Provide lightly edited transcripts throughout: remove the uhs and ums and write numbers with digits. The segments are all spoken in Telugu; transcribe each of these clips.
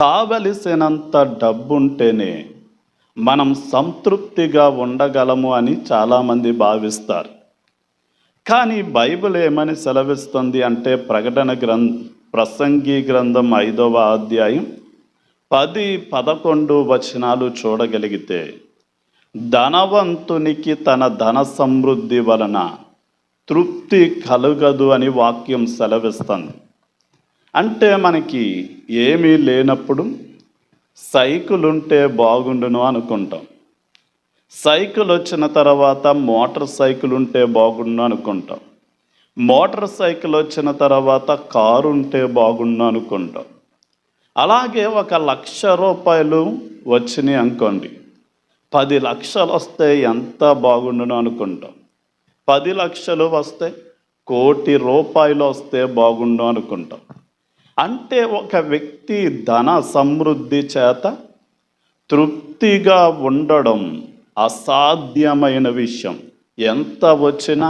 కావలసినంత డబ్బుంటేనే మనం సంతృప్తిగా ఉండగలము అని చాలామంది భావిస్తారు. కానీ బైబిల్ ఏమని సెలవిస్తుంది అంటే ప్రసంగి గ్రంథం 5వ అధ్యాయం 10, 11 వచనాలు చూడగలిగితే, ధనవంతునికి తన ధన సమృద్ధి వలన తృప్తి కలుగదు అని వాక్యం సెలవిస్తుంది. అంటే మనకి ఏమీ లేనప్పుడు సైకిల్ ఉంటే బాగుండును అనుకుంటాం. సైకిల్ వచ్చిన తర్వాత మోటార్ సైకిల్ ఉంటే బాగుండు అనుకుంటాం. మోటార్ సైకిల్ వచ్చిన తర్వాత కారు ఉంటే బాగుండు అనుకుంటాం. అలాగే 1,00,000 రూపాయలు వచ్చినాయి అనుకోండి, 10 లక్షలు వస్తే ఎంత బాగుండును అనుకుంటాం. 10 లక్షలు వస్తే 1,00,00,000 రూపాయలు వస్తే బాగుండు అనుకుంటాం. అంటే ఒక వ్యక్తి ధన సమృద్ధి చేత తృప్తిగా ఉండడం అసాధ్యమైన విషయం. ఎంత వచ్చినా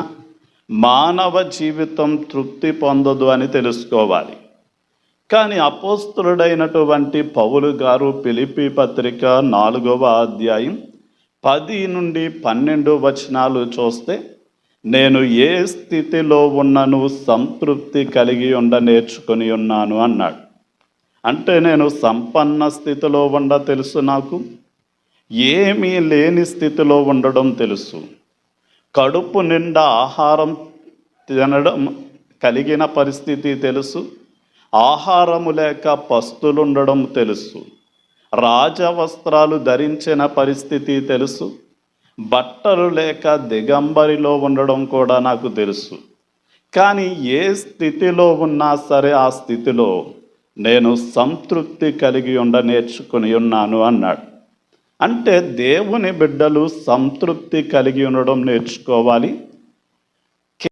మానవ జీవితం తృప్తి పొందదు అని తెలుసుకోవాలి. కానీ అపోస్తలుడైనటువంటి పౌలు గారు ఫిలిప్పీ పత్రిక 4వ అధ్యాయం 10 నుండి 12 వచనాలు చూస్తే, నేను ఏ స్థితిలో ఉన్నను సంతృప్తి కలిగి నేర్చుకొని ఉన్నాను అన్నాడు. అంటే నేను సంపన్న స్థితిలో తెలుసు, నాకు ఏమీ లేని స్థితిలో ఉండడం తెలుసు, కడుపు నిండా ఆహారం తినడం కలిగిన పరిస్థితి తెలుసు, ఆహారము లేక పస్తులుండడం తెలుసు, రాజవస్త్రాలు ధరించిన పరిస్థితి తెలుసు, బట్టలు లేక దిగంబరిలో ఉండడం కూడా నాకు తెలుసు. కానీ ఏ స్థితిలో ఉన్నా సరే ఆ స్థితిలో నేను సంతృప్తి కలిగి నేర్చుకుని ఉన్నాను అన్నాడు. అంటే దేవుని బిడ్డలు సంతృప్తి కలిగి ఉండడం నేర్చుకోవాలి.